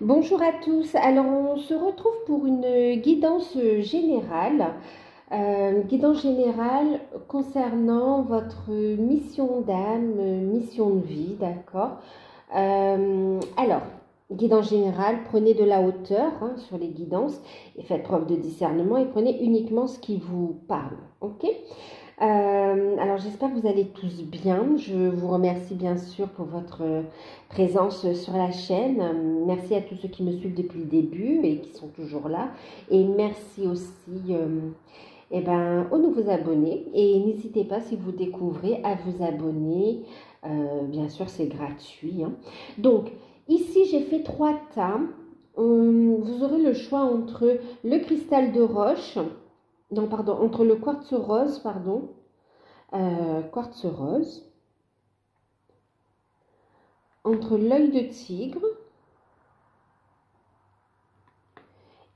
Bonjour à tous. Alors, on se retrouve pour une guidance générale. Guidance générale concernant votre mission d'âme, mission de vie, d'accord? Alors, guidance générale, prenez de la hauteur hein, sur les guidances et faites preuve de discernement et prenez uniquement ce qui vous parle, ok? Alors j'espère que vous allez tous bien. Je vous remercie bien sûr pour votre présence sur la chaîne. Merci à tous ceux qui me suivent depuis le début et qui sont toujours là. Et merci aussi aux nouveaux abonnés. Et n'hésitez pas si vous découvrez à vous abonner. Bien sûr c'est gratuit, hein. Donc ici j'ai fait 3 tas. Vous aurez le choix entre le cristal de roche. Non, pardon, entre le quartz rose, pardon, quartz rose, entre l'œil de tigre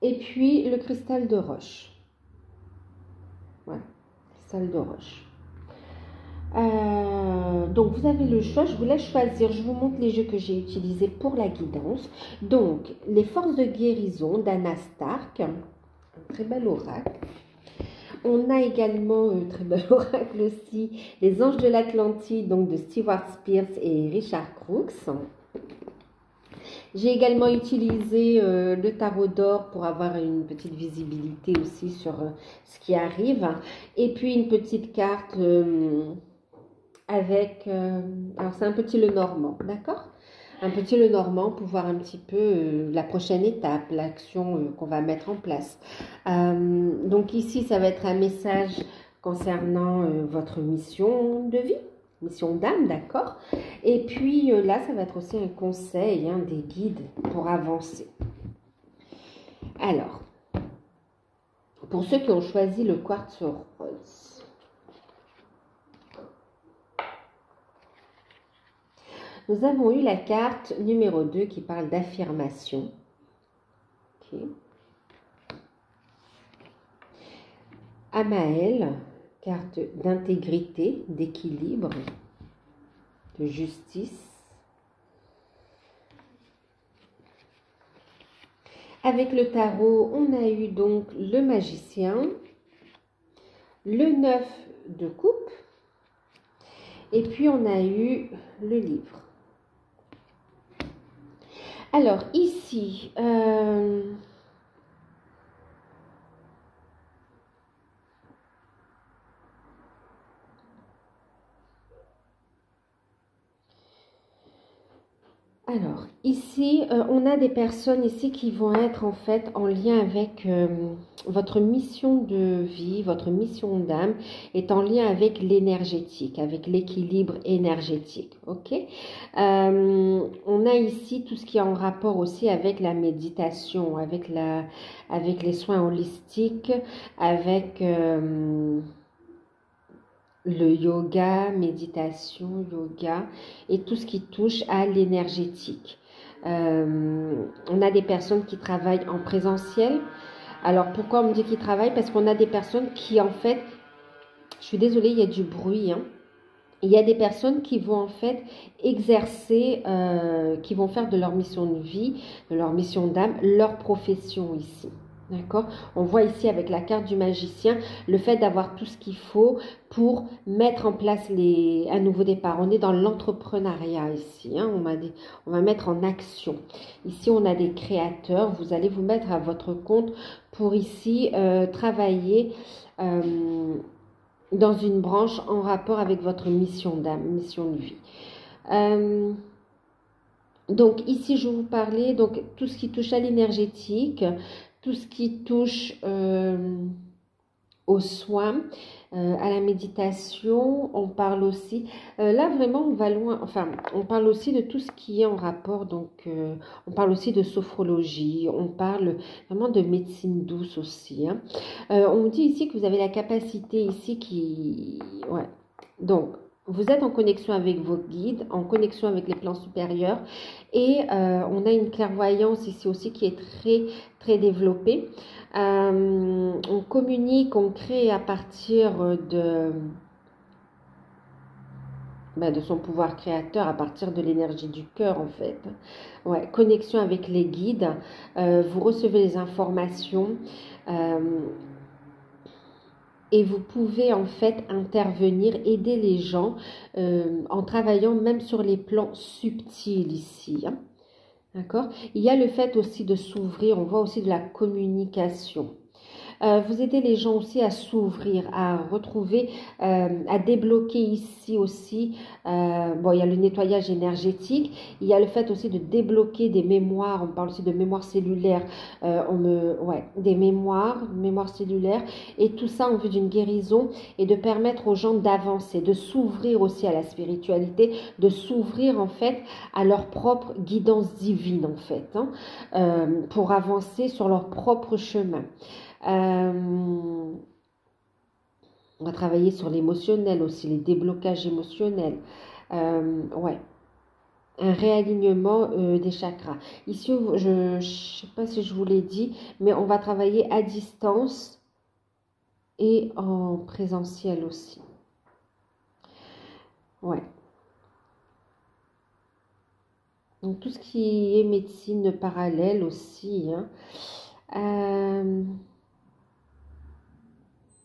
et puis le cristal de roche. Voilà, cristal de roche. Donc vous avez le choix, je vous laisse choisir, je vous montre les jeux que j'ai utilisés pour la guidance. Donc les forces de guérison d'Anna Stark, un très bel oracle. On a également, très bel oracle aussi, les anges de l'Atlantide, donc de Stewart Spears et Richard Crooks. J'ai également utilisé le tarot d'or pour avoir une petite visibilité aussi sur ce qui arrive. Et puis une petite carte avec, alors c'est un petit le normand, d'accord? Un petit le normand pour voir un petit peu la prochaine étape, l'action qu'on va mettre en place. Donc ici, ça va être un message concernant votre mission de vie, mission d'âme, d'accord? Et puis là, ça va être aussi un conseil, hein, des guides pour avancer. Alors, pour ceux qui ont choisi le quartz rose, nous avons eu la carte numéro 2 qui parle d'affirmation. Okay. Amaël, carte d'intégrité, d'équilibre, de justice. Avec le tarot, on a eu donc le magicien, le 9 de coupe, et puis on a eu le livre. Alors ici, on a des personnes ici qui vont être en fait en lien avec votre mission de vie, votre mission d'âme est en lien avec l'énergétique, avec l'équilibre énergétique, ok? On a ici tout ce qui est en rapport aussi avec la méditation, avec les soins holistiques, avec le yoga, méditation, yoga et tout ce qui touche à l'énergétique. On a des personnes qui travaillent en présentiel. Alors pourquoi on me dit qu'ils travaillent? Parce qu'on a des personnes qui en fait, je suis désolée, il y a du bruit, hein. Il y a des personnes qui vont en fait exercer, qui vont faire de leur mission de vie, de leur mission d'âme, leur profession ici. D'accord? On voit ici avec la carte du magicien le fait d'avoir tout ce qu'il faut pour mettre en place un nouveau départ. On est dans l'entrepreneuriat ici, hein? On va mettre en action. Ici, on a des créateurs. Vous allez vous mettre à votre compte pour ici travailler dans une branche en rapport avec votre mission d'âme, mission de vie. Donc ici, je vais vous parler donc tout ce qui touche à l'énergétique, tout ce qui touche aux soins, à la méditation. On parle aussi, là vraiment on va loin, enfin on parle aussi de tout ce qui est en rapport, donc on parle aussi de sophrologie, on parle vraiment de médecine douce aussi, hein. On me dit ici que vous avez la capacité ici qui, ouais, donc vous êtes en connexion avec vos guides, en connexion avec les plans supérieurs et on a une clairvoyance ici aussi qui est très très développée. On communique, on crée à partir ben, de son pouvoir créateur à partir de l'énergie du cœur en fait. Ouais, connexion avec les guides, vous recevez les informations et vous pouvez en fait intervenir, aider les gens en travaillant même sur les plans subtils ici. Hein. D'accord? Il y a le fait aussi de s'ouvrir, on voit aussi de la communication. Vous aidez les gens aussi à s'ouvrir, à retrouver, à débloquer ici aussi. Bon, il y a le nettoyage énergétique. Il y a le fait aussi de débloquer des mémoires. On parle aussi de mémoire cellulaire. Des mémoires cellulaires. Et tout ça en vue d'une guérison et de permettre aux gens d'avancer, de s'ouvrir aussi à la spiritualité, de s'ouvrir en fait à leur propre guidance divine en fait, hein, pour avancer sur leur propre chemin. On va travailler sur l'émotionnel aussi, les déblocages émotionnels. Ouais, un réalignement des chakras. Ici, je ne sais pas si je vous l'ai dit, mais on va travailler à distance et en présentiel aussi. Ouais. Donc, tout ce qui est médecine parallèle aussi. Hein.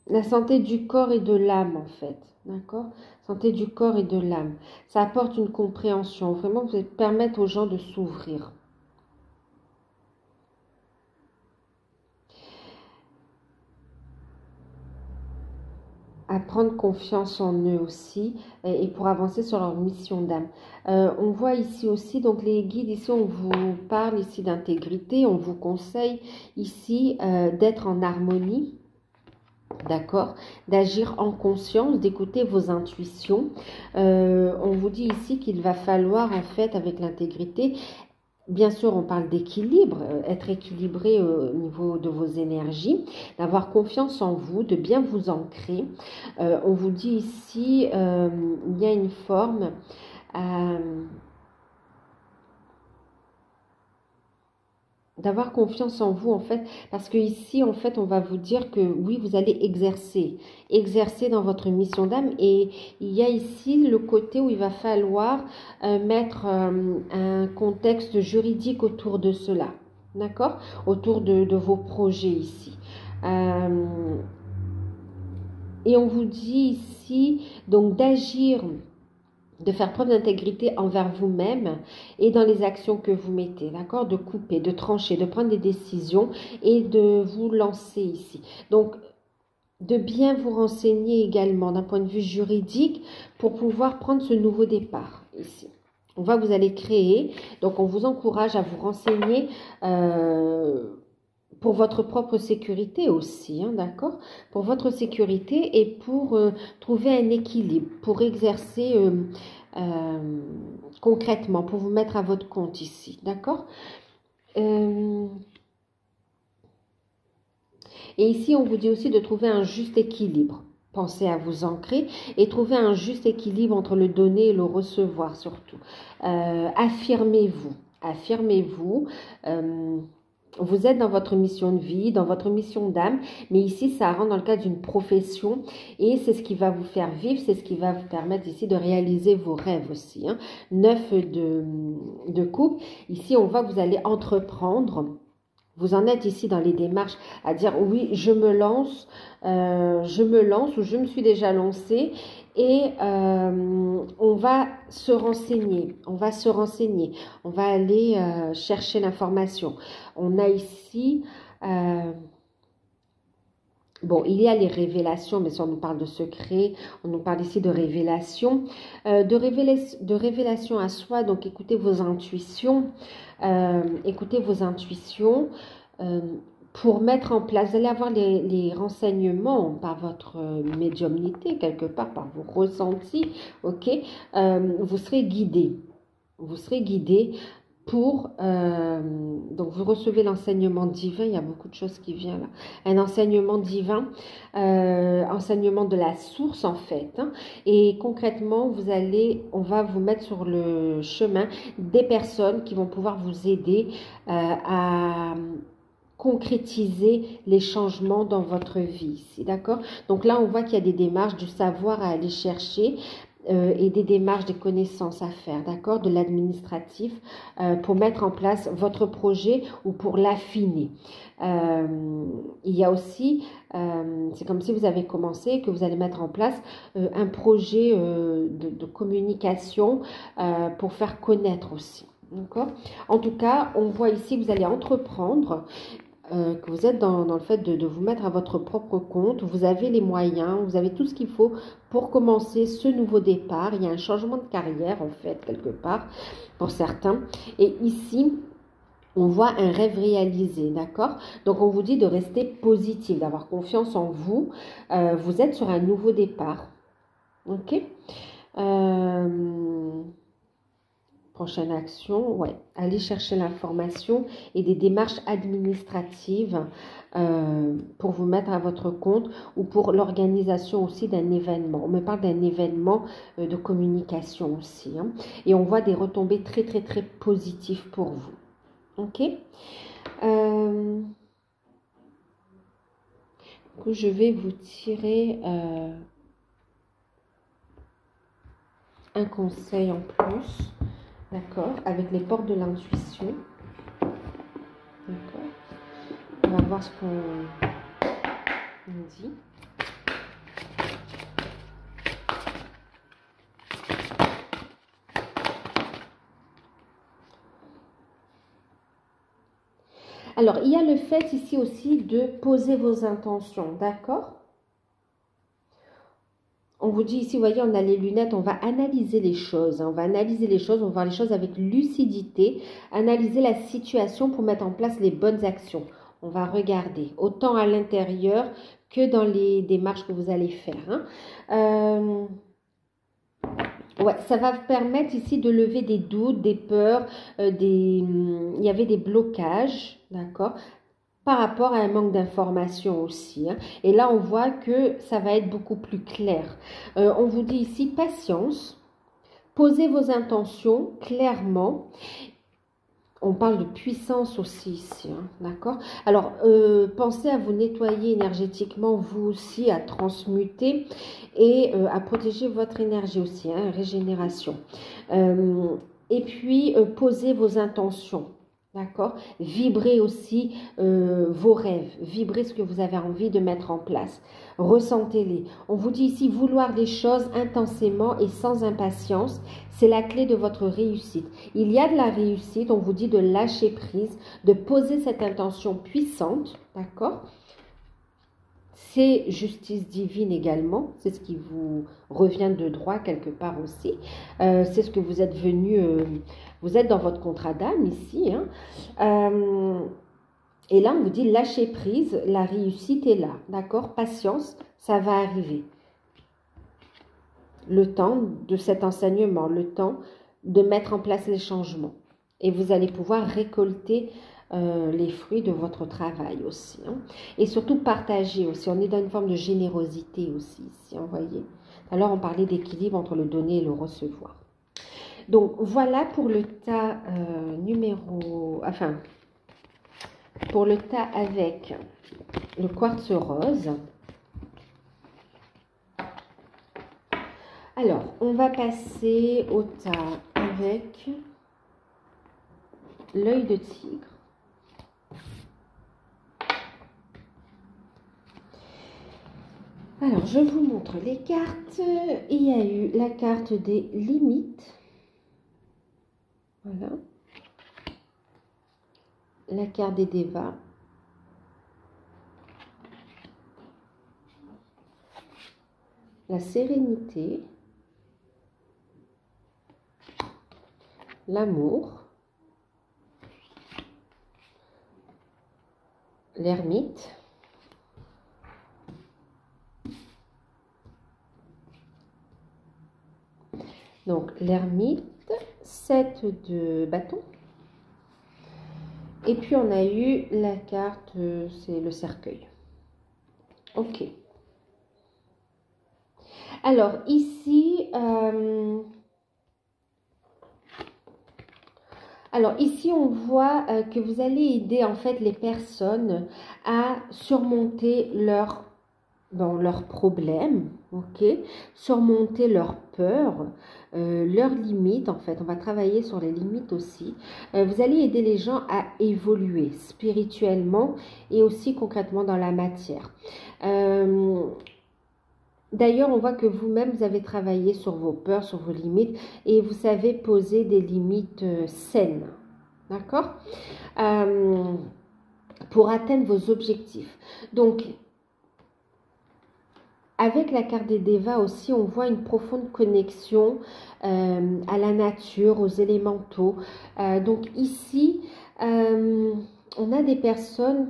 La santé du corps et de l'âme, en fait. D'accord? Santé du corps et de l'âme. Ça apporte une compréhension. Vraiment, vous allez permettre aux gens de s'ouvrir. À prendre confiance en eux aussi et pour avancer sur leur mission d'âme. On voit ici aussi, donc les guides, ici on vous parle ici d'intégrité, on vous conseille ici d'être en harmonie. D'accord, d'agir en conscience, d'écouter vos intuitions. On vous dit ici qu'il va falloir en fait avec l'intégrité, bien sûr on parle d'équilibre, être équilibré au niveau de vos énergies, d'avoir confiance en vous, de bien vous ancrer. On vous dit ici, il y a une forme... d'avoir confiance en vous en fait, parce que ici en fait on va vous dire que oui vous allez exercer dans votre mission d'âme, et il y a ici le côté où il va falloir mettre un contexte juridique autour de cela, d'accord, autour de vos projets ici. Et on vous dit ici donc d'agir, de faire preuve d'intégrité envers vous-même et dans les actions que vous mettez, d'accord? De couper, de trancher, de prendre des décisions et de vous lancer ici. Donc, de bien vous renseigner également d'un point de vue juridique pour pouvoir prendre ce nouveau départ ici. On va vous allez créer, donc on vous encourage à vous renseigner pour votre propre sécurité aussi, hein, d'accord? Pour votre sécurité et pour trouver un équilibre, pour exercer concrètement, pour vous mettre à votre compte ici, d'accord? Et ici, on vous dit aussi de trouver un juste équilibre. Pensez à vous ancrer et trouver un juste équilibre entre le donner et le recevoir surtout. Affirmez-vous, affirmez-vous. Vous êtes dans votre mission de vie, dans votre mission d'âme, mais ici, ça rentre dans le cadre d'une profession et c'est ce qui va vous faire vivre, c'est ce qui va vous permettre ici de réaliser vos rêves aussi. Hein. 9 de coupe. Ici, on voit que vous allez entreprendre. Vous en êtes ici dans les démarches à dire oui, je me lance ou je me suis déjà lancée et on va se renseigner, on va aller chercher l'information. On a ici, bon, il y a les révélations, mais si on nous parle de secret, on nous parle ici de révélation, de révélation à soi, donc écoutez vos intuitions, pour mettre en place, vous allez avoir les renseignements par votre médiumnité, quelque part, par vos ressentis, ok, vous serez guidé. Vous serez guidé pour, donc vous recevez l'enseignement divin, il y a beaucoup de choses qui viennent là, un enseignement divin, enseignement de la source en fait, hein, et concrètement on va vous mettre sur le chemin des personnes qui vont pouvoir vous aider à concrétiser les changements dans votre vie ici, d'accord? Donc là, on voit qu'il y a des démarches, du savoir à aller chercher et des démarches, des connaissances à faire, d'accord, de l'administratif pour mettre en place votre projet ou pour l'affiner. Il y a aussi, c'est comme si vous avez commencé, que vous allez mettre en place un projet de communication pour faire connaître aussi. D'accord. En tout cas, on voit ici que vous allez entreprendre, que vous êtes dans le fait de vous mettre à votre propre compte. Vous avez les moyens, vous avez tout ce qu'il faut pour commencer ce nouveau départ. Il y a un changement de carrière en fait, quelque part, pour certains. Et ici, on voit un rêve réalisé, d'accord? Donc, on vous dit de rester positif, d'avoir confiance en vous. Vous êtes sur un nouveau départ, ok? Prochaine action, ouais, aller chercher l'information et des démarches administratives pour vous mettre à votre compte ou pour l'organisation aussi d'un événement. On me parle d'un événement de communication aussi. Hein. Et on voit des retombées très, très, très positives pour vous. Ok. Je vais vous tirer un conseil en plus. D'accord, avec les portes de l'intuition. D'accord. On va voir ce qu'on nous dit. Alors, il y a le fait ici aussi de poser vos intentions, d'accord? On vous dit ici, vous voyez, on a les lunettes, on va analyser les choses. Hein, on va analyser les choses, on va voir les choses avec lucidité, analyser la situation pour mettre en place les bonnes actions. On va regarder, autant à l'intérieur que dans les démarches que vous allez faire. Hein. Ouais, ça va vous permettre ici de lever des doutes, des peurs, il y avait des blocages, d'accord, par rapport à un manque d'information aussi. Hein. Et là, on voit que ça va être beaucoup plus clair. On vous dit ici patience, posez vos intentions clairement. On parle de puissance aussi ici, hein, d'accord? Alors, pensez à vous nettoyer énergétiquement, vous aussi, à transmuter et à protéger votre énergie aussi, hein, régénération. Et puis, posez vos intentions. D'accord? Vibrez aussi vos rêves, vibrez ce que vous avez envie de mettre en place. Ressentez-les. On vous dit ici vouloir des choses intensément et sans impatience, c'est la clé de votre réussite. Il y a de la réussite, on vous dit de lâcher prise, de poser cette intention puissante, d'accord? C'est justice divine également, c'est ce qui vous revient de droit quelque part aussi. C'est ce que vous êtes venu, vous êtes dans votre contrat d'âme ici. Hein. Et là, on vous dit lâcher prise, la réussite est là, d'accord? Patience, ça va arriver. Le temps de cet enseignement, le temps de mettre en place les changements. Et vous allez pouvoir récolter les fruits de votre travail aussi. Hein. Et surtout partager aussi. On est dans une forme de générosité aussi ici, hein, voyez. Alors on parlait d'équilibre entre le donner et le recevoir. Donc voilà pour le tas pour le tas avec le quartz rose. Alors, on va passer au tas avec l'œil de tigre. Alors, je vous montre les cartes. Il y a eu la carte des limites. Voilà. La carte des Devas. La sérénité. L'amour. L'ermite. Donc, l'ermite, 7 de bâton. Et puis, on a eu la carte, c'est le cercueil. Ok. Alors, ici, on voit que vous allez aider, en fait, les personnes à surmonter leur dans leurs problèmes, ok, surmonter leurs peurs, leurs limites, en fait. On va travailler sur les limites aussi. Vous allez aider les gens à évoluer spirituellement et aussi concrètement dans la matière. D'ailleurs, on voit que vous-même, vous avez travaillé sur vos peurs, sur vos limites et vous savez poser des limites saines. D'accord? Pour atteindre vos objectifs. Donc, avec la carte des Devas aussi, on voit une profonde connexion à la nature, aux élémentaux. Donc ici, on a des personnes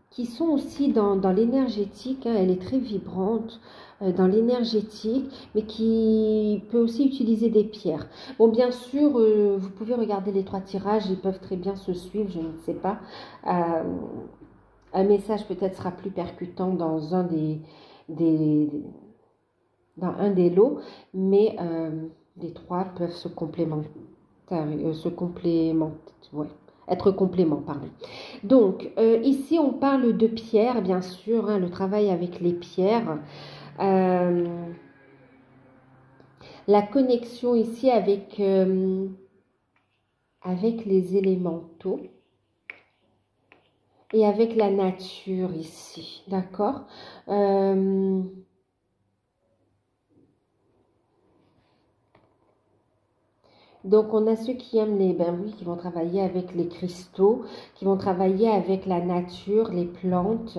qui sont aussi dans l'énergétique. Hein, elle est très vibrante dans l'énergétique, mais qui peut aussi utiliser des pierres. Bon, bien sûr, vous pouvez regarder les 3 tirages, ils peuvent très bien se suivre, je ne sais pas. Un message peut-être sera plus percutant dans un des, dans un des lots, mais les 3 peuvent se complémenter, ouais, être complément, pardon. Donc, ici, on parle de pierres, bien sûr, hein, le travail avec les pierres. La connexion ici avec les élémentaux et avec la nature ici, d'accord. Donc, on a ceux qui aiment oui, qui vont travailler avec les cristaux, qui vont travailler avec la nature, les plantes,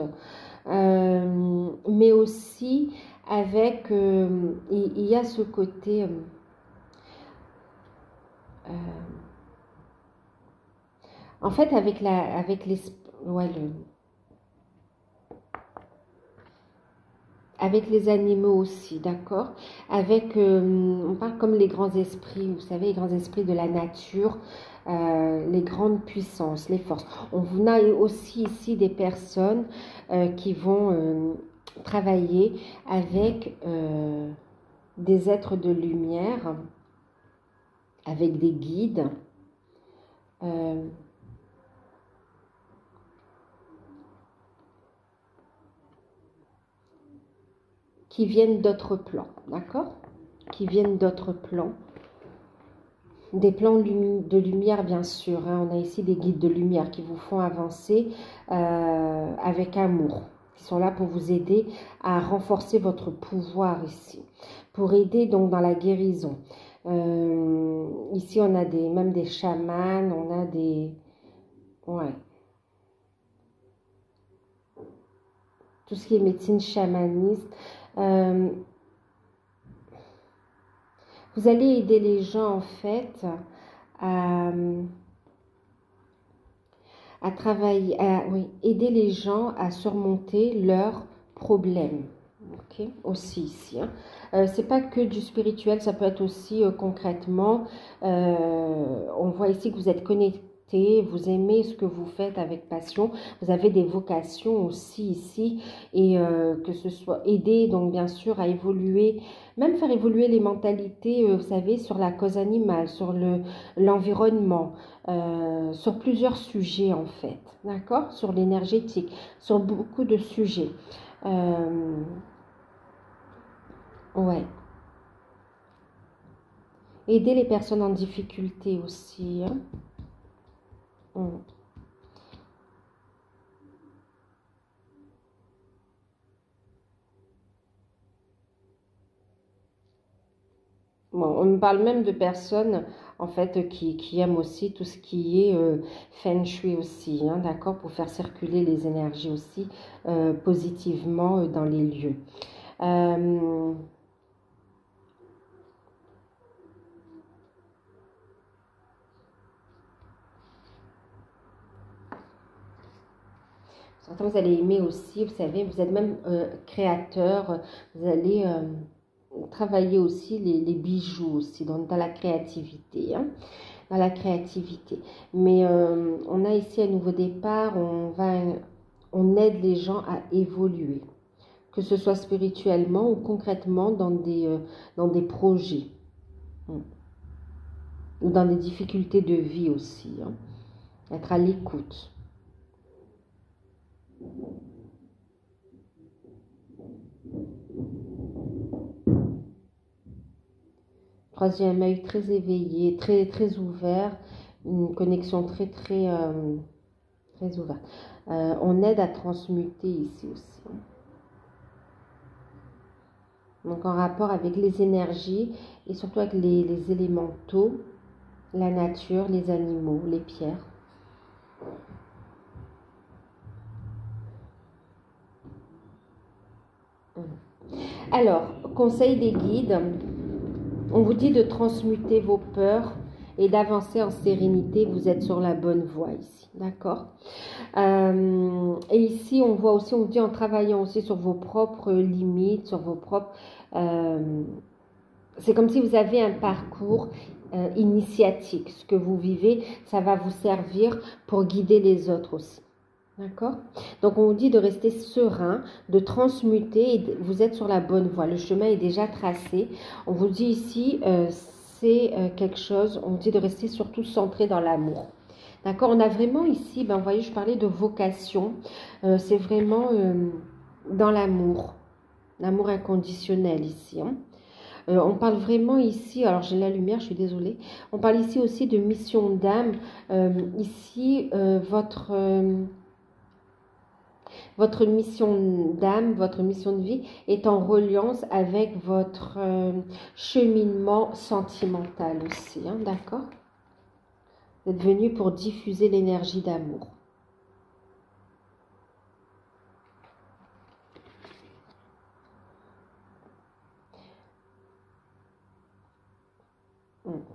mais aussi avec, il y a ce côté, en fait, avec ouais, avec les animaux aussi, d'accord. Avec, on parle comme les grands esprits, vous savez, les grands esprits de la nature, les grandes puissances, les forces. On a aussi ici des personnes qui vont travailler avec des êtres de lumière, avec des guides. Qui viennent d'autres plans, d'accord? Qui viennent d'autres plans. Des plans de lumière, bien sûr. Hein. On a ici des guides de lumière qui vous font avancer avec amour, qui sont là pour vous aider à renforcer votre pouvoir ici, pour aider donc dans la guérison. Ici, on a même des chamans, on a des... Ouais. Tout ce qui est médecine chamaniste. Vous allez aider les gens, en fait, à travailler, aider les gens à surmonter leurs problèmes. Ok, aussi ici. Hein. C'est pas que du spirituel, ça peut être aussi concrètement. On voit ici que vous êtes connecté, vous aimez ce que vous faites avec passion. Vous avez des vocations aussi ici et que ce soit aider donc bien sûr à évoluer, même faire évoluer les mentalités, vous savez, sur la cause animale, sur l'environnement. Sur plusieurs sujets en fait, d'accord? Sur l'énergétique, sur beaucoup de sujets. Ouais. Aider les personnes en difficulté aussi. Hein. Bon, on me parle même de personnes en fait qui aiment aussi tout ce qui est feng shui aussi, hein, d'accord, pour faire circuler les énergies aussi positivement dans les lieux. Certains, vous allez aimer aussi, vous savez, vous êtes même créateur, vous allez travailler aussi les bijoux aussi, dans la créativité. Hein, dans la créativité. Mais on a ici un nouveau départ, on aide les gens à évoluer, que ce soit spirituellement ou concrètement dans des projets ou dans des difficultés de vie aussi. Hein, être à l'écoute. Troisième œil très éveillé, très ouvert, une connexion très ouverte. On aide à transmuter ici aussi. Donc en rapport avec les énergies et surtout avec les élémentaux, la nature, les animaux, les pierres. Alors, conseil des guides, on vous dit de transmuter vos peurs et d'avancer en sérénité. Vous êtes sur la bonne voie ici, d'accord? Et ici, on voit aussi, on vous dit en travaillant aussi sur vos propres limites, sur vos propres... c'est comme si vous avez un parcours initiatique. Ce que vous vivez, ça va vous servir pour guider les autres aussi. D'accord? Donc, on vous dit de rester serein, de transmuter, et vous êtes sur la bonne voie. Le chemin est déjà tracé. On vous dit ici, c'est quelque chose, on vous dit de rester surtout centré dans l'amour. D'accord? On a vraiment ici, vous voyez, je parlais de vocation. C'est vraiment dans l'amour. L'amour inconditionnel ici. Hein. On parle vraiment ici, alors j'ai la lumière, je suis désolée. On parle ici aussi de mission d'âme. Ici, votre mission d'âme, votre mission de vie est en reliance avec votre cheminement sentimental aussi, hein, d'accord? Vous êtes venu pour diffuser l'énergie d'amour.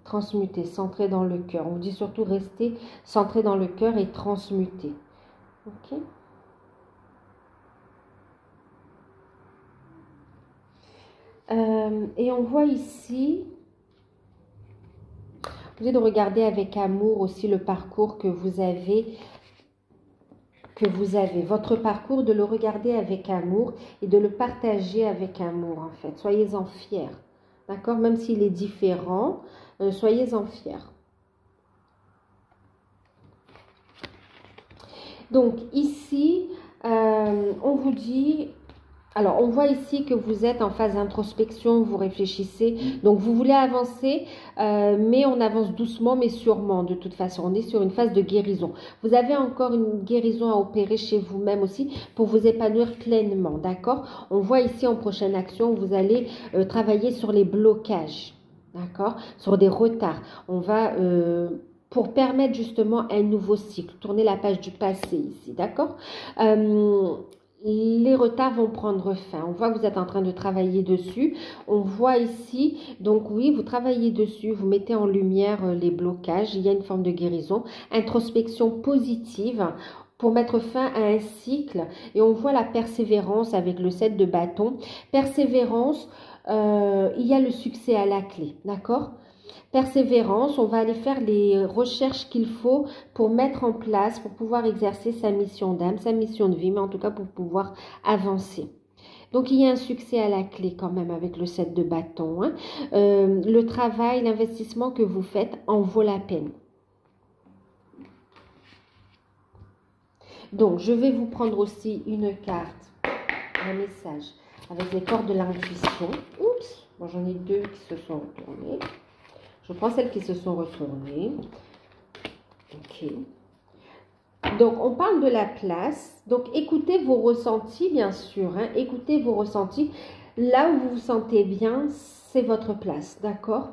Transmuter, centrer dans le cœur. On vous dit surtout rester centré dans le cœur et transmuter. Ok? Et on voit ici, vous êtes de regarder avec amour aussi le parcours que vous avez, votre parcours, de le regarder avec amour et de le partager avec amour en fait. Soyez-en fiers, d'accord? Même s'il est différent, soyez-en fiers. Donc ici, on vous dit... Alors, on voit ici que vous êtes en phase d'introspection, vous réfléchissez, donc vous voulez avancer, mais on avance doucement, mais sûrement, de toute façon. On est sur une phase de guérison. Vous avez encore une guérison à opérer chez vous-même aussi pour vous épanouir pleinement, d'accord? On voit ici en prochaine action, vous allez travailler sur les blocages, d'accord? Sur des retards. On va... pour permettre justement un nouveau cycle, tourner la page du passé ici, d'accord? Les retards vont prendre fin. On voit que vous êtes en train de travailler dessus. On voit ici, donc oui, vous travaillez dessus, vous mettez en lumière les blocages. Il y a une forme de guérison, introspection positive pour mettre fin à un cycle. Et on voit la persévérance avec le 7 de bâton. Persévérance, il y a le succès à la clé, d'accord ? Persévérance, on va aller faire les recherches qu'il faut pour mettre en place, pour pouvoir exercer sa mission d'âme, sa mission de vie, mais en tout cas pour pouvoir avancer. Donc, il y a un succès à la clé quand même avec le 7 de bâton. Hein. Le travail, l'investissement que vous faites en vaut la peine. Donc, je vais vous prendre aussi une carte, un message avec les cordes de l'intuition. Oups, bon, j'en ai deux qui se sont retournées. Je prends celles qui se sont retournées. Ok. Donc, on parle de la place. Donc, écoutez vos ressentis, bien sûr. Hein. Écoutez vos ressentis. Là où vous vous sentez bien, c'est votre place. D'accord?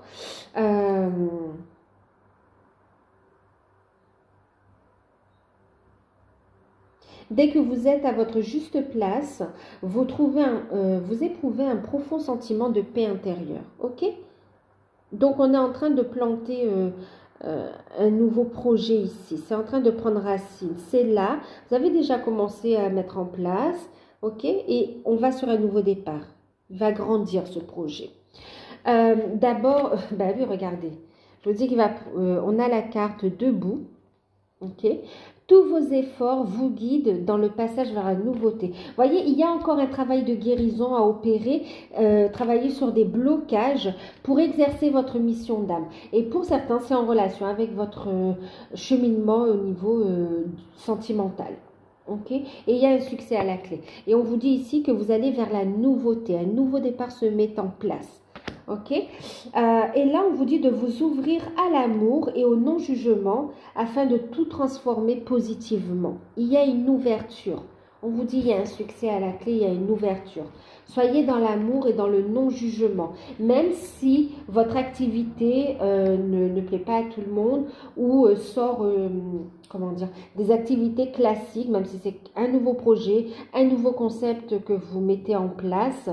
Dès que vous êtes à votre juste place, vous éprouvez un profond sentiment de paix intérieure. Ok? Donc, on est en train de planter un nouveau projet ici. C'est en train de prendre racine. C'est là. Vous avez déjà commencé à mettre en place. OK? Et on va sur un nouveau départ. Il va grandir ce projet. D'abord, bah oui, regardez. Je vous dis on a la carte debout. OK? Tous vos efforts vous guident dans le passage vers la nouveauté. Vous voyez, il y a encore un travail de guérison à opérer, travailler sur des blocages pour exercer votre mission d'âme. Et pour certains, c'est en relation avec votre cheminement au niveau sentimental. Okay? Et il y a un succès à la clé. Et on vous dit ici que vous allez vers la nouveauté. Un nouveau départ se met en place. ok? Et là, on vous dit de vous ouvrir à l'amour et au non-jugement afin de tout transformer positivement. Il y a une ouverture. On vous dit il y a un succès à la clé, il y a une ouverture. Soyez dans l'amour et dans le non-jugement. Même si votre activité ne plaît pas à tout le monde ou sort, comment dire, des activités classiques, même si c'est un nouveau projet, un nouveau concept que vous mettez en place,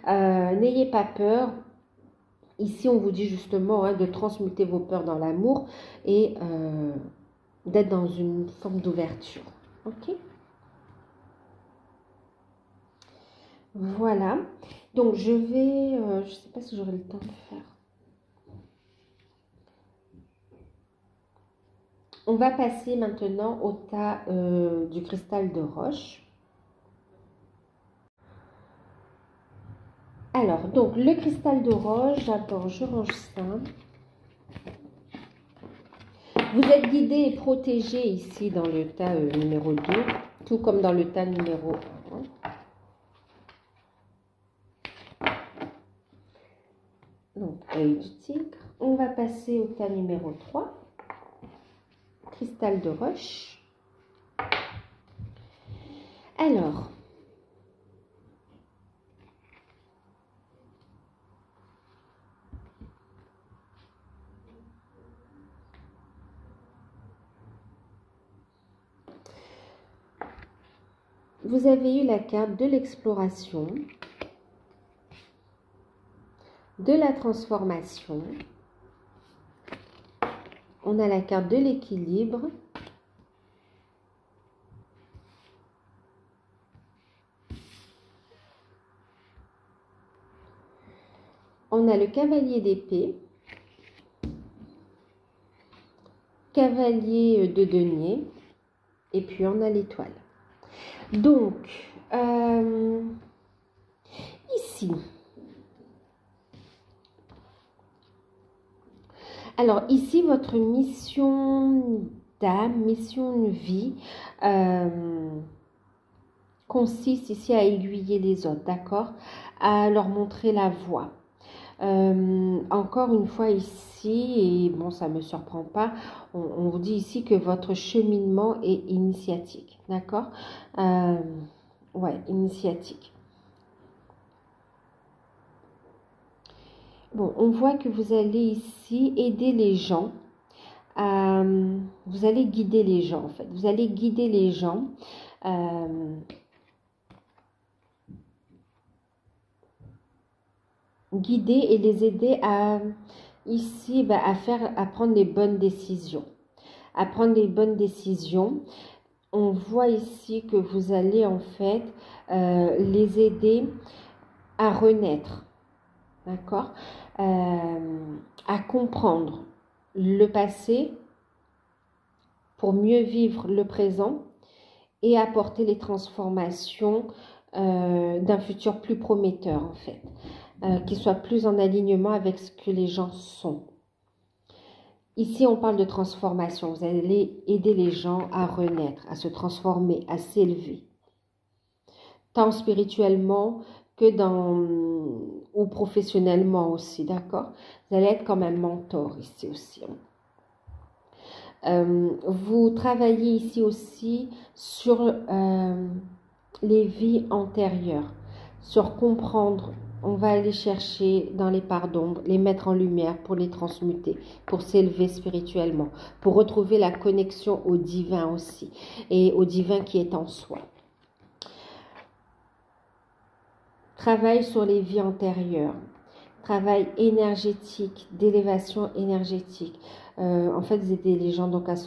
n'ayez pas peur. Ici, on vous dit justement de transmuter vos peurs dans l'amour et d'être dans une forme d'ouverture. Ok? Voilà. Donc, je vais... je ne sais pas si j'aurai le temps de faire. On va passer maintenant au tas du cristal de roche. Alors, donc, le cristal de roche, j'attends, je range ça. Vous êtes guidé et protégé ici dans le tas numéro 2, tout comme dans le tas numéro 1. Donc, œil du tigre. On va passer au tas numéro 3, cristal de roche. Alors, vous avez eu la carte de l'exploration, de la transformation. On a la carte de l'équilibre. On a le cavalier d'épée, cavalier de denier, et puis on a l'étoile. Donc, ici, alors ici, votre mission d'âme, mission de vie, consiste ici à aiguiller les autres, d'accord? À leur montrer la voie. Encore une fois ici, et bon, ça ne me surprend pas, on vous dit ici que votre cheminement est initiatique, d'accord? Ouais, initiatique. Bon, on voit que vous allez ici aider les gens, vous allez guider les gens en fait, vous allez guider les gens. Guider et les aider à ici à prendre les bonnes décisions. À prendre les bonnes décisions. On voit ici que vous allez en fait les aider à renaître, d'accord, à comprendre le passé pour mieux vivre le présent et apporter les transformations d'un futur plus prometteur en fait. Qui soit plus en alignement avec ce que les gens sont. Ici, on parle de transformation. Vous allez aider les gens à renaître, à se transformer, à s'élever. Tant spirituellement que ou professionnellement aussi, d'accord? Vous allez être comme un mentor ici aussi. Vous travaillez ici aussi sur les vies antérieures, sur comprendre. On va aller chercher dans les parts d'ombre, les mettre en lumière pour les transmuter, pour s'élever spirituellement, pour retrouver la connexion au divin aussi, et au divin qui est en soi. Travail sur les vies antérieures, travail énergétique, d'élévation énergétique. En fait, vous aidez les gens donc à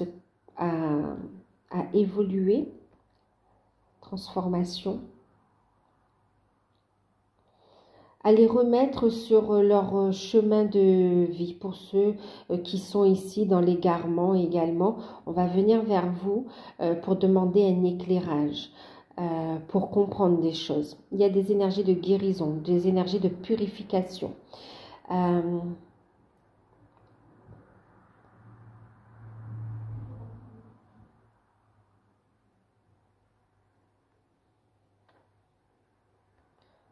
évoluer, transformation, à les remettre sur leur chemin de vie. Pour ceux qui sont ici dans l'égarement également, on va venir vers vous pour demander un éclairage, pour comprendre des choses. Il y a des énergies de guérison, des énergies de purification.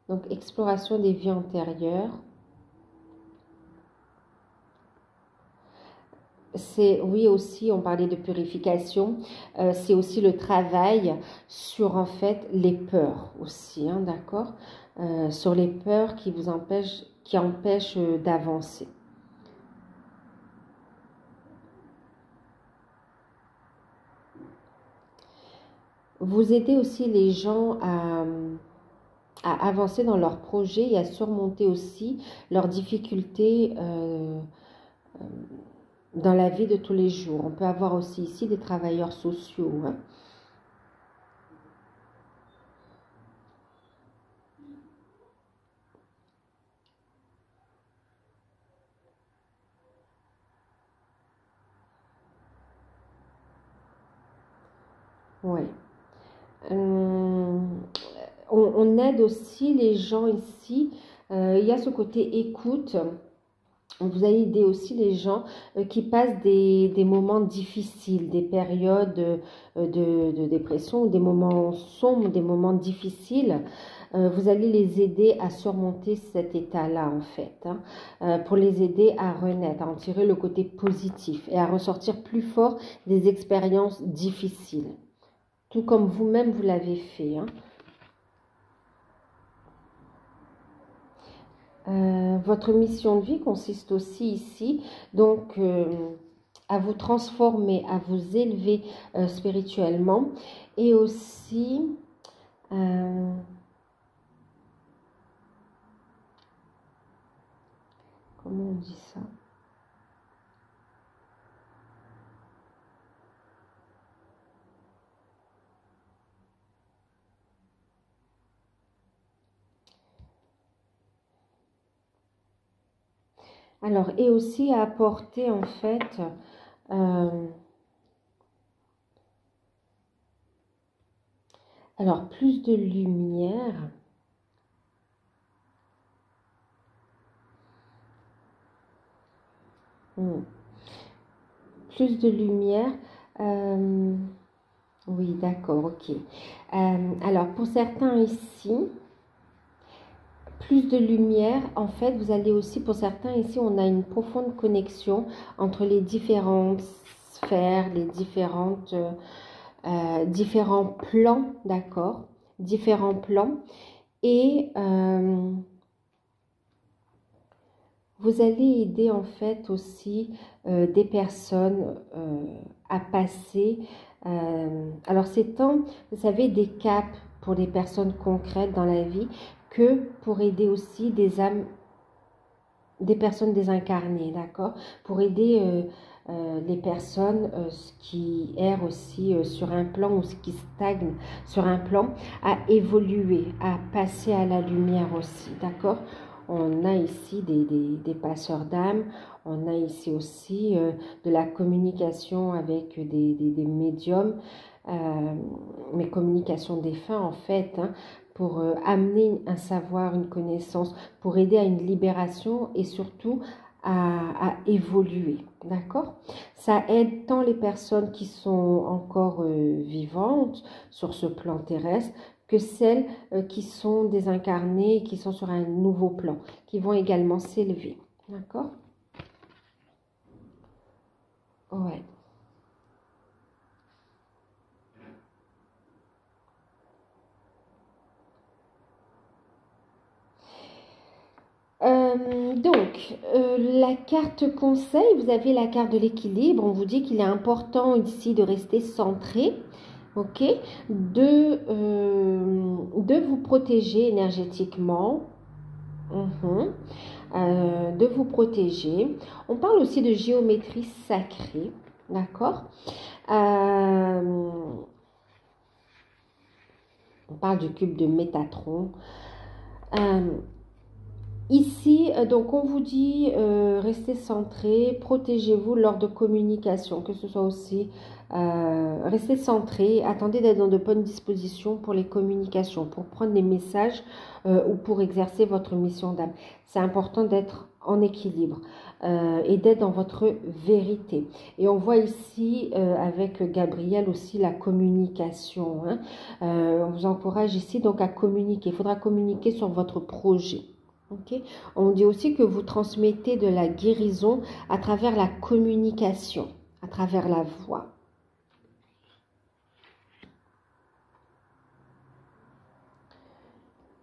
Donc, exploration des vies antérieures. c'est, oui aussi, on parlait de purification, c'est aussi le travail sur en fait les peurs aussi, hein, d'accord? Sur les peurs qui empêchent d'avancer. Vous aidez aussi les gens à avancer dans leurs projets et à surmonter aussi leurs difficultés dans la vie de tous les jours. On peut avoir aussi ici des travailleurs sociaux, hein. Ouais. Hum, on aide aussi les gens ici. Il y a ce côté écoute. Vous allez aider aussi les gens qui passent des moments difficiles, des périodes de dépression, des moments sombres, des moments difficiles. Vous allez les aider à surmonter cet état-là, en fait, hein, pour les aider à renaître, à en tirer le côté positif et à ressortir plus fort des expériences difficiles, tout comme vous-même vous l'avez fait, hein. Votre mission de vie consiste aussi ici, donc, à vous transformer, à vous élever spirituellement et aussi, euh, comment on dit ça? Alors, et aussi à apporter en fait, euh, alors plus de lumière, hmm, plus de lumière. euh, oui, d'accord, ok. Alors, pour certains ici, plus de lumière, en fait, vous allez aussi, pour certains ici, on a une profonde connexion entre les différentes sphères, les différents plans, d'accord? Différents plans. Et vous allez aider en fait aussi des personnes à passer. Alors c'est tant, vous savez, des caps pour des personnes concrètes dans la vie que pour aider aussi des âmes, des personnes désincarnées, d'accord? Pour aider les personnes qui errent aussi sur un plan ou qui stagnent sur un plan à évoluer, à passer à la lumière aussi, d'accord? On a ici des passeurs d'âme, on a ici aussi de la communication avec des médiums, mais communication défunts en fait, hein, pour amener un savoir, une connaissance, pour aider à une libération et surtout à évoluer, d'accord? Ça aide tant les personnes qui sont encore vivantes sur ce plan terrestre que celles qui sont désincarnées et qui sont sur un nouveau plan, qui vont également s'élever, d'accord? Ouais. La carte conseil, vous avez la carte de l'équilibre. On vous dit qu'il est important ici de rester centré, ok, de vous protéger énergétiquement, de vous protéger. On parle aussi de géométrie sacrée, d'accord. Euh, on parle du cube de Métatron. Euh, Ici, donc on vous dit restez centré, protégez-vous lors de communication, que ce soit aussi restez centré, attendez d'être dans de bonnes dispositions pour les communications, pour prendre les messages ou pour exercer votre mission d'âme. C'est important d'être en équilibre et d'être dans votre vérité. Et on voit ici avec Gabriel aussi la communication, hein. On vous encourage ici donc à communiquer. Il faudra communiquer sur votre projet. Ok. On dit aussi que vous transmettez de la guérison à travers la communication, à travers la voix.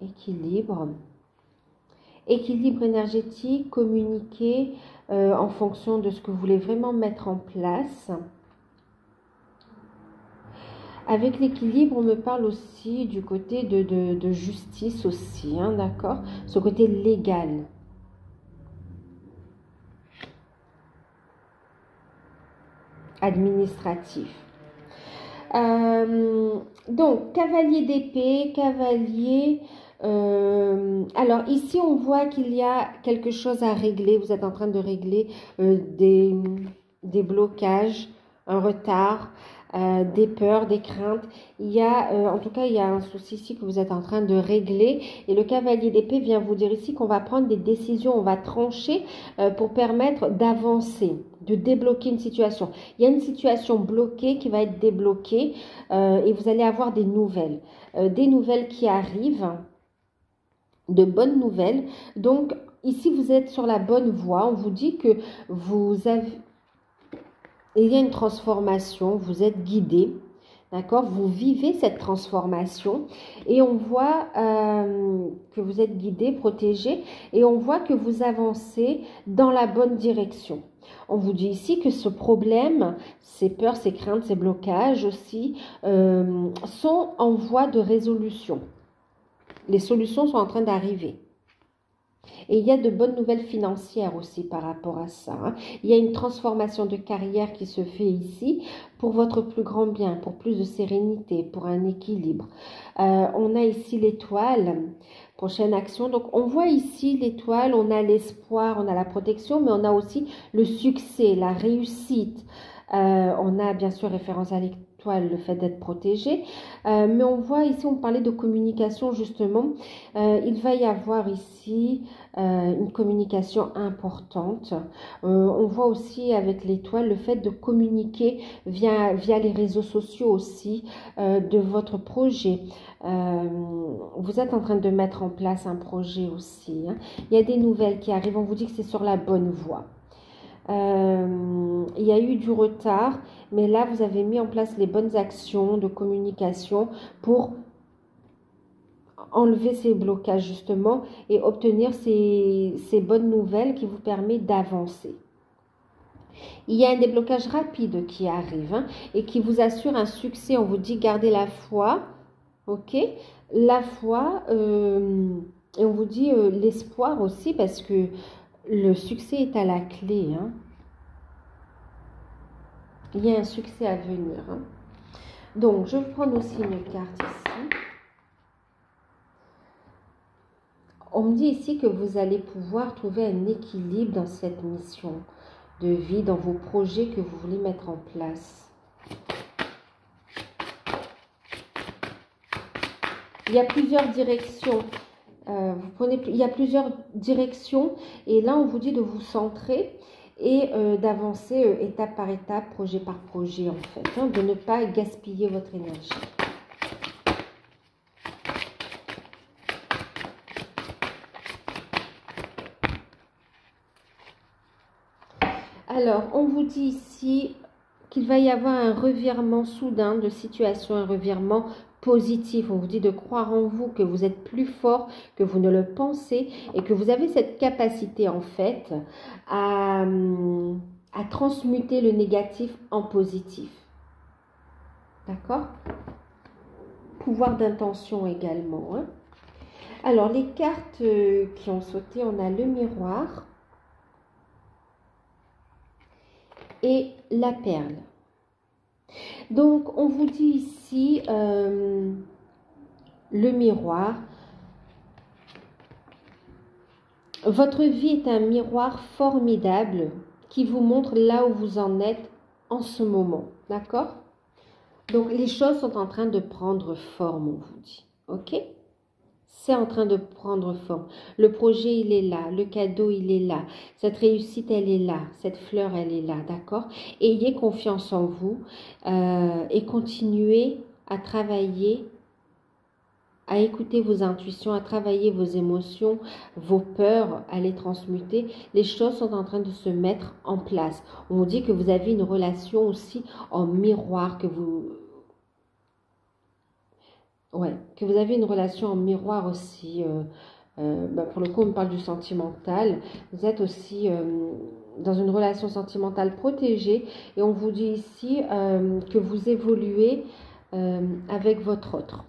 Équilibre. Équilibre énergétique, communiquer en fonction de ce que vous voulez vraiment mettre en place. Avec l'équilibre, on me parle aussi du côté de justice aussi, hein, d'accord? Ce côté légal. Administratif. Donc, cavalier d'épée, cavalier... alors ici, on voit qu'il y a quelque chose à régler. Vous êtes en train de régler des blocages, un retard, des peurs, des craintes. Il y a, en tout cas, il y a un souci ici que vous êtes en train de régler. Et le cavalier d'épée vient vous dire ici qu'on va prendre des décisions, on va trancher pour permettre d'avancer, de débloquer une situation. Il y a une situation bloquée qui va être débloquée et vous allez avoir des nouvelles qui arrivent, de bonnes nouvelles. Donc, ici, vous êtes sur la bonne voie. On vous dit que il y a une transformation, vous êtes guidé, d'accord? Vous vivez cette transformation et on voit que vous êtes guidé, protégé et on voit que vous avancez dans la bonne direction. On vous dit ici que ce problème, ces peurs, ces craintes, ces blocages aussi sont en voie de résolution. Les solutions sont en train d'arriver. Et il y a de bonnes nouvelles financières aussi par rapport à ça, hein. Il y a une transformation de carrière qui se fait ici pour votre plus grand bien, pour plus de sérénité, pour un équilibre. On a ici l'étoile, prochaine action. Donc on voit ici l'étoile, on a l'espoir, on a la protection, mais on a aussi le succès, la réussite. On a bien sûr référence à l'étoile, le fait d'être protégé. Mais on voit ici, on parlait de communication justement. Il va y avoir ici une communication importante. On voit aussi avec l'étoile le fait de communiquer via les réseaux sociaux aussi de votre projet. Vous êtes en train de mettre en place un projet aussi, hein. Il y a des nouvelles qui arrivent, on vous dit que c'est sur la bonne voie. Il y a eu du retard, mais là vous avez mis en place les bonnes actions de communication pour enlever ces blocages justement et obtenir ces bonnes nouvelles qui vous permettent d'avancer. Il y a un déblocage rapide qui arrive, hein, et qui vous assure un succès. On vous dit gardez la foi, ok? La foi, et on vous dit l'espoir aussi parce que le succès est à la clé, hein. Il y a un succès à venir, hein. Donc, je vais prendre aussi une carte ici. On me dit ici que vous allez pouvoir trouver un équilibre dans cette mission de vie, dans vos projets que vous voulez mettre en place. Il y a plusieurs directions. Il y a plusieurs directions et là, on vous dit de vous centrer et d'avancer étape par étape, projet par projet en fait, hein, de ne pas gaspiller votre énergie. Alors, on vous dit ici qu'il va y avoir un revirement soudain de situation, un revirement positif. On vous dit de croire en vous, que vous êtes plus fort que vous ne le pensez et que vous avez cette capacité en fait à transmuter le négatif en positif. D'accord? Pouvoir d'intention également, hein. Alors, les cartes qui ont sauté, on a le miroir et la perle. Donc, on vous dit ici, le miroir. Votre vie est un miroir formidable qui vous montre là où vous en êtes en ce moment. D'accord? Donc, les choses sont en train de prendre forme, on vous dit. Ok? C'est en train de prendre forme. Le projet, il est là. Le cadeau, il est là. Cette réussite, elle est là. Cette fleur, elle est là. D'accord? Ayez confiance en vous et continuez à travailler à écouter vos intuitions, à travailler vos émotions, vos peurs, à les transmuter. Les choses sont en train de se mettre en place. On vous dit que vous avez une relation aussi en miroir, que vous avez une relation en miroir aussi. Pour le coup, on me parle du sentimental. Vous êtes aussi dans une relation sentimentale protégée. Et on vous dit ici que vous évoluez avec votre autre.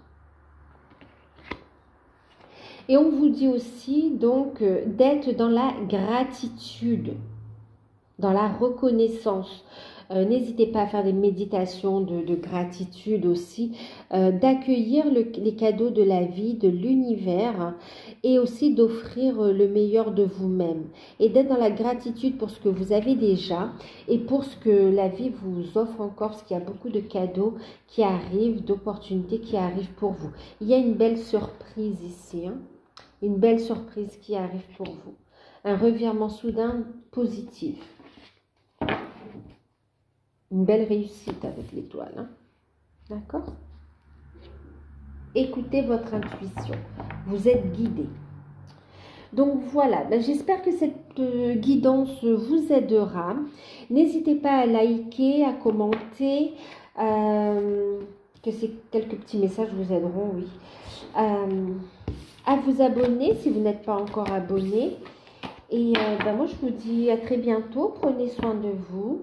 Et on vous dit aussi donc d'être dans la gratitude, dans la reconnaissance. N'hésitez pas à faire des méditations de gratitude aussi, d'accueillir les cadeaux de la vie, de l'univers et aussi d'offrir le meilleur de vous-même et d'être dans la gratitude pour ce que vous avez déjà et pour ce que la vie vous offre encore, parce qu'il y a beaucoup de cadeaux qui arrivent, d'opportunités qui arrivent pour vous. Il y a une belle surprise ici, hein, une belle surprise qui arrive pour vous, un revirement soudain positif. Une belle réussite avec l'étoile. Hein? D'accord? Écoutez votre intuition. Vous êtes guidé. Donc voilà, j'espère que cette guidance vous aidera. N'hésitez pas à liker, à commenter, que ces quelques petits messages vous aideront, oui. À vous abonner si vous n'êtes pas encore abonné. Et moi, je vous dis à très bientôt. Prenez soin de vous.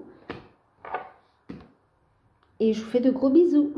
Et je vous fais de gros bisous.